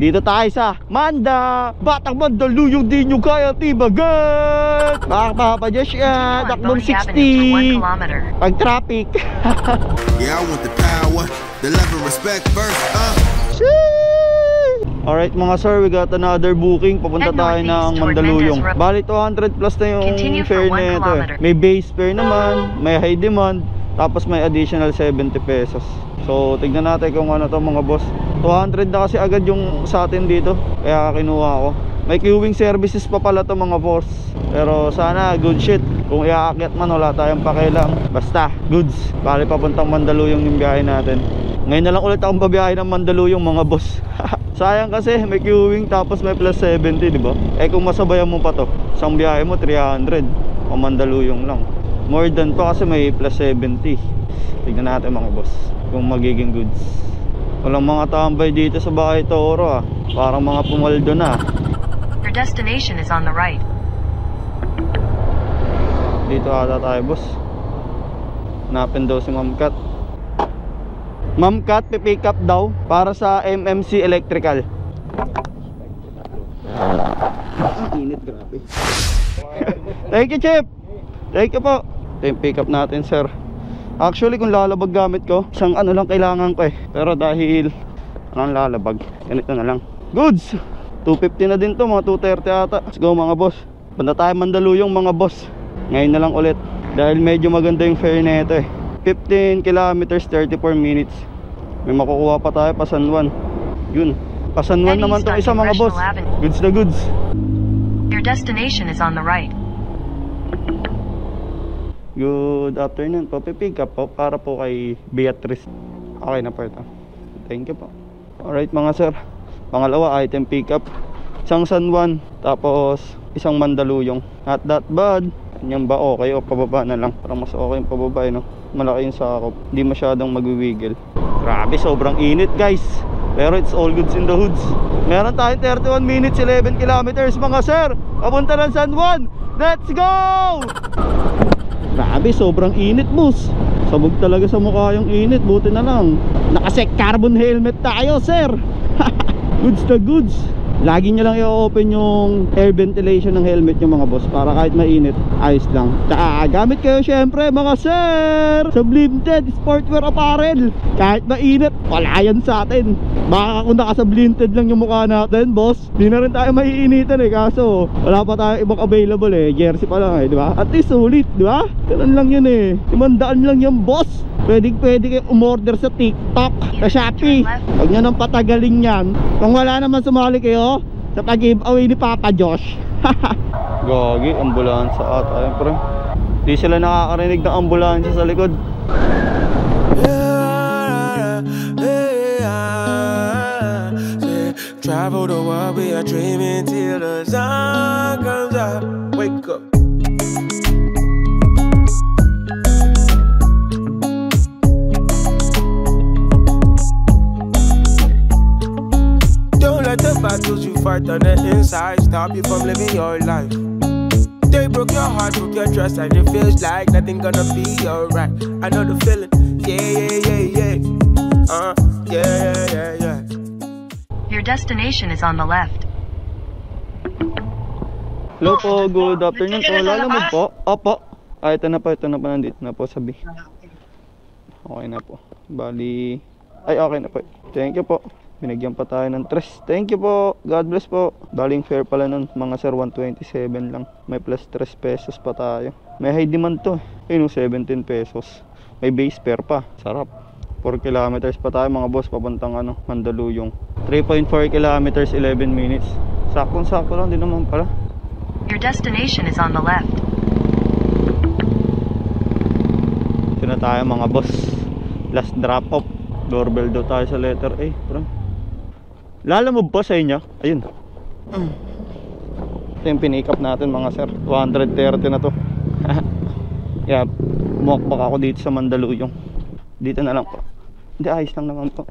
Dito tayo sa Manda. Batang Mandaluyong, di nyo kaya tibagat. Papa Josh yan, takbong 60 pag traffic. Yeah, I want the power, the love and respect first, Alright mga sir, we got another booking. Papunta tayo ng Mandaluyong. Bali 200 plus na yung fare na ito eh. May base fare naman, may high demand, tapos may additional 70 pesos. So tignan natin kung ano to mga boss. 200 na kasi agad yung sa atin dito, kaya kinuha ko. May queuing services pa pala to mga boss. Pero sana good shit. Kung iaakyat man wala tayong pakialam. Basta goods. Bali papuntang Mandaluyong yung biyahe natin. Ngayon na lang ulit akong babiyahe ng Mandaluyong mga boss. Sayang kasi may queuing tapos may plus 70, di ba? Eh kung masabayan mo pa to, isang biyahe mo 300, o Mandaluyong lang. More than pa kasi may plus 70. Tignan natin mga boss kung magiging goods. Walang mga tambay dito sa Bahay Toro ah. Parang mga pumaldo na. Your destination is on the right. Dito ata tayo boss. Hanapin daw si Ma'am Kat. Ma'am Kat, pipick up daw para sa MMC Electrical. Init, grabe. Thank you, Chip. Thank you po. Ito yung pick up natin, sir. Actually, kung lalabag gamit ko, isang ano lang kailangan ko eh. Pero dahil anong lalabag, ganito na lang. Goods! 250 na din to, mga 230 ata. Let's go mga boss. Punta tayo Mandaluyong mga boss. Ngayon na lang ulit. Dahil medyo maganda yung fare na ito eh. 15 kilometers 34 minutes. May makukuha pa tayo pa San Juan. Yun, pa San Juan naman tong isa mga boss. Goods na goods. Your destination is on the right. Good afternoon po. Pipick up po para po kay Beatrice. Okay na po ito. Thank you po. Alright mga sir, pangalawa item pick up. Isang San Juan, tapos isang Mandaluyong. Not that bad. Yan ba okay o pababa na lang? Parang mas okay yung pababa eh, no? Malaki yung sakop, hindi masyadong magwiwiggle. Grabe, sobrang init guys. Pero it's all goods in the hoods. Meron tayong 31 minutes 11 kilometers mga sir, papunta ng San Juan. Let's go! Grabe, sobrang init boss. Sabog talaga sa mukha yung init. Buti na lang nakasek carbon helmet tayo sir. Goods na goods. Lagi nyo lang i-open yung air ventilation ng helmet yung mga boss, para kahit mainit, ayos lang. Tsaka gamit kayo syempre mga sir sa Blinted Sportwear Apparel. Kahit mainit, wala yan sa atin. Baka kung naka-Blinted lang yung mukha natin boss, di na rin tayo maiinitan eh. Kaso wala pa tayo ibang available eh. Jersey pa lang eh, di ba? At least sulit, di ba? Ganun lang yun eh. 500 lang yung boss. Pwede kayo umorder sa TikTok, sa Shopee. Huwag nyo nang patagalin yan. Kung wala naman sumali kayo sa pag-giveaway ni Papa Josh. Gagi, ambulansya ata yun, pre. Di sila nakakarinig ng ambulansya sa likod. Travel the world, we are dreaming till the sun comes out. Wake up. The battles you fight on the inside stop you from living your life. They broke your heart, broke your trust, and it feels like nothing gonna be alright. I know the feeling, yeah. Yeah. Your destination is on the left. Hello po, good afternoon po. Lalamog po. Opo. Ito na po, nandito na po sabi. Okay na po. Bali, ay okay na po. Thank you po. Binigyan pa tayo ng 3. Thank you po. God bless po. Baling fair pala nun mga sir, 127 lang. May plus 3 pesos pa tayo. May high demand to. Ayun, 17 pesos. May base fare pa. Sarap. 4 kilometers pa tayo mga boss, papuntang Mandaluyong. 3.4 kilometers 11 minutes. Sakong-sako lang din naman pala. Your destination is on the left. Ito na tayo mga boss. Last drop off. Doorbell daw tayo sa letter A, bro. Lalamove pa sa inyo. Ayun. Ito yung pinick up natin mga sir. 230 na to. Yeah, mukbak ako dito sa Mandaluyong. Dito na lang po. Hindi, ayos lang naman po.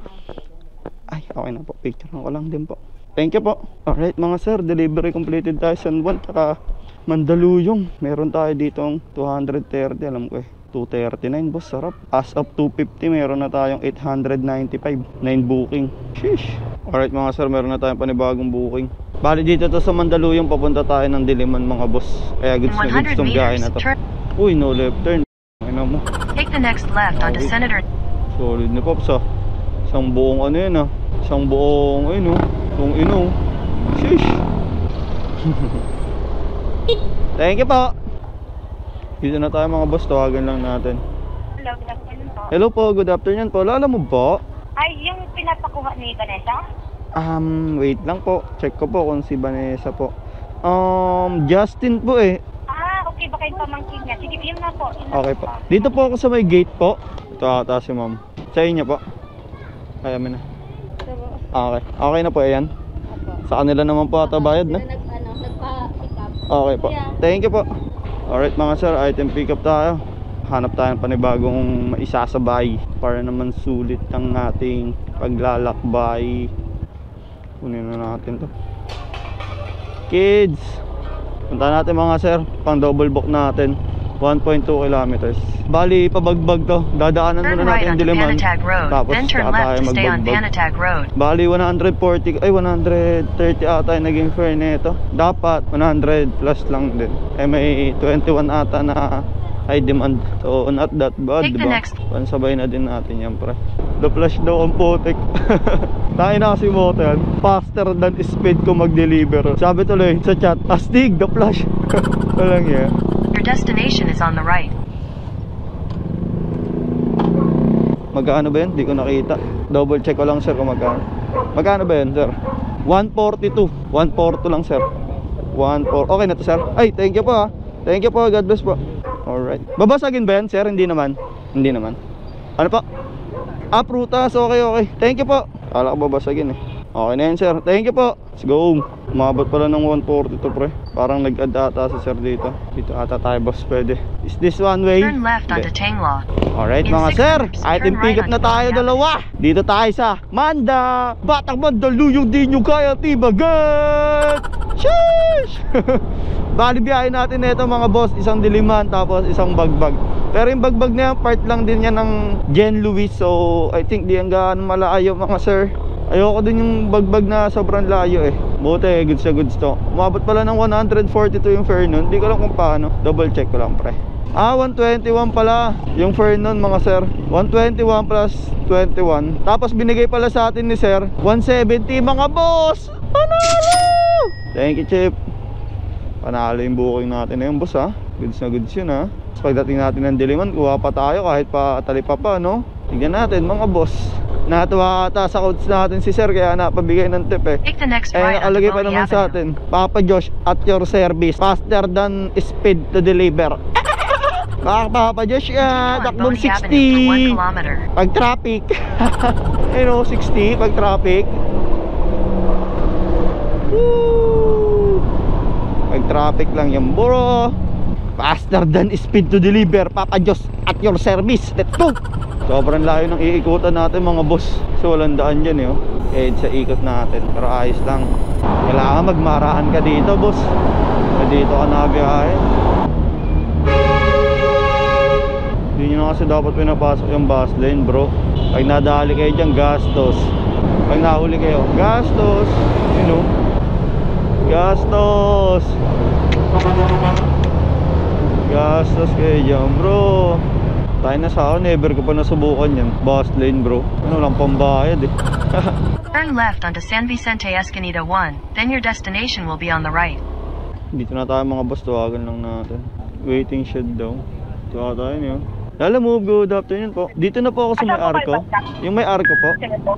Ay, okay na po. Picture ko lang din po. Thank you po. Alright mga sir, delivery completed tayo San Juan tsaka Mandaluyong. Meron tayo ditong 230, alam ko eh. 239 boss, sarap. As of 250, meron na tayong 895. 9 booking. Sheesh. Alright mga sir, meron na tayong panibagong booking. Bali dito to sa Mandaluyong, papunta tayo ng Diliman mga boss. Kaya In goods na goods 100 tong biyahe meters, na to. turn. Uy, no left turn. Ano mo? Take the next left onto Okay. Senator. Solid ni Pops ah. Isang buong ano yun ah. Isang buong ano. Kung ino. Sheesh. Thank you po. Dito na tayo mga boss, tawagan lang natin. Hello, good afternoon po. Hello po, good afternoon po. Lala mo po? Ay, yung pinapakuha ni Vanessa? Wait lang po. Check ko po kung si Vanessa po. Justin po eh. Ah, okay, baka yung pamangkin niya. Sige, yun na po. Yun na Okay po. Dito po ako sa may gate po. Ito ata si ma'am. Sa inyo po. Kaya mo na. Okay. Okay na po yan. Sa kanila naman po ata bayad na. Okay po. Thank you po. Alright mga sir, item pick up tayo. Hanap tayo ng panibagong maisasabay para naman sulit ang ating paglalakbay. Kunin na natin to. Kids, punta natin mga sir, pang double book natin 1.2 kilometers. Bali, pabagbag to. Dadaanan Turn muna right natin onto Diliman. Panatag Road, Tapos then turn saka tayo left to stay on magbagbag. Panatag Road. Bali 130 ata yung naging fare nito. Dapat 100 plus lang din. Eh may 21 ata na high demand. So not that bad, Take the diba? next. Pansabay na din natin yan pre. The flash daw ang putik. Tayo na kasi mo yan. Faster than speed ko mag-deliver. Sabi tuloy sa chat, astig the flash. Walang yan. Your destination is on the right. Magkano ba yun? Di ko nakita. Double check ko lang sir kung magkano. Magkano ba yun sir? 142. 142 lang sir. 14. Okay na to sir. Ay, thank you po ha. Thank you po. God bless po. Alright. Babasagin ba yan sir? Hindi naman. Hindi naman. Ano po? Prutas. Okay, okay. Thank you po. Kala ko babasagin eh. Okay na yan sir. Thank you po. Let's go. Umabot pala ng 142 pre. Parang nag-add ata si sir dito. Dito ata tayo boss pwede. Is this one way? Turn left onto Hindi. Tanglaw. Alright In mga 6 sir, meters, item turn pick up right na onto tayo Manda. dalawa. Dito tayo sa Manda. Batang Mandaluyong di nyo kaya tibagat. Sheesh. Bali biyahe natin nito mga boss, isang Diliman tapos isang Bagbag. Pero yung Bagbag na yan, part lang din yan ng Jen Luis. So I think di yan gaano malayo mga sir. Ayoko din yung Bagbag na sobrang layo eh. Buti goods na goods to. Umabot pala ng 142 yung fare nun. Di ko lang kung paano. Double check ko lang pre. 121 pala yung fare nun mga sir. 121 plus 21. Tapos binigay pala sa atin ni sir 170 mga boss. Panalo! Thank you Chip. Panalo yung booking natin na yun boss ha. Goods na goods yun ha. Tapos pagdating natin ng Diliman, kuha pa tayo kahit pa talipa pa no. Tignan natin mga boss. Natuwa ata sa codes natin si sir kaya napabigay ng tip eh. Take the next Eh right onto nakalagay pa Bonnie naman sa Avenue. atin, Papa Josh at your service, faster than speed to deliver. Papa Josh Continue on takbong Bonnie Avenue for 1 60 kilometer. pag traffic. You know, 60 pag traffic. Woo! Pag traffic lang yan bro. Faster than speed to deliver, Papa Josh at your service. Let's go. Sobrang layo ng iikutan natin mga boss. Kasi walang daan dyan eh oh. Kahit sa ikot natin. Pero ayos lang. Kailangan magmaraan ka dito boss. Dito ka nabiyahe. Hindi nyo na kasi dapat pinapasok yung bus lane bro. Pag nadali kayo dyan, gastos. Pag nahuli kayo, gastos. You know, gastos. Gastos kayo dyan bro. Tayo na sa akin, never ko pa nasubukan yan. Bus lane bro. Ano lang pambayad eh. Turn left onto San Vicente Escondido 1, then your destination will be on the right. Dito na tayo mga boss, tawagan lang natin. Waiting shed daw. Tawagan tayo niyo. Lala move, good afternoon po. Dito na po ako sa may arko. Yung may arko po. Sige po.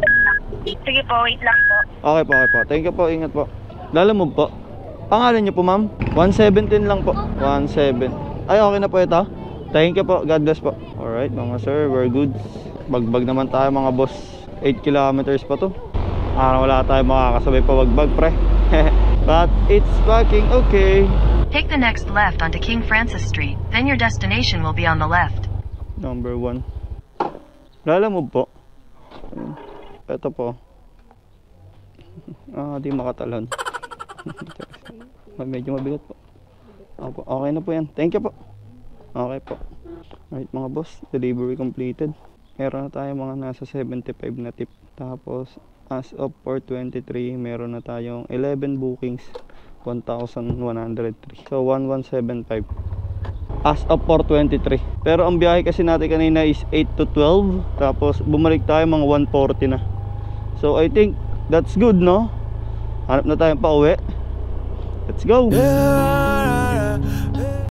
Sige po, wait lang po. Okay po, okay po. Thank you po, ingat po. Lala move po. Pangalan niyo po ma'am? 117 lang po. 17. Ay okay na po ito. Thank you po, God bless po. Alright mga sir, we're good. Bagbag naman tayo mga boss. 8 kilometers pa to. Wala tayo makakasabay pa bagbag pre. But it's fucking okay. Take the next left onto King Francis Street, then your destination will be on the left. Number 1. Lala mo po. Ito po. Di makatalon. Medyo mabigat po. Okay na po yan. Thank you po. Okay po. Alright mga boss, delivery completed. Meron na tayo mga nasa 75 na tip. Tapos as of 4/23, meron na tayong 11 bookings, 1,103. So 1,175 as of 4/23. Pero ang biyahe kasi natin kanina is 8 to 12. Tapos bumalik tayo mga 140 na. So I think that's good, no? Hanap na tayo pa uwi. Let's go. Yeah,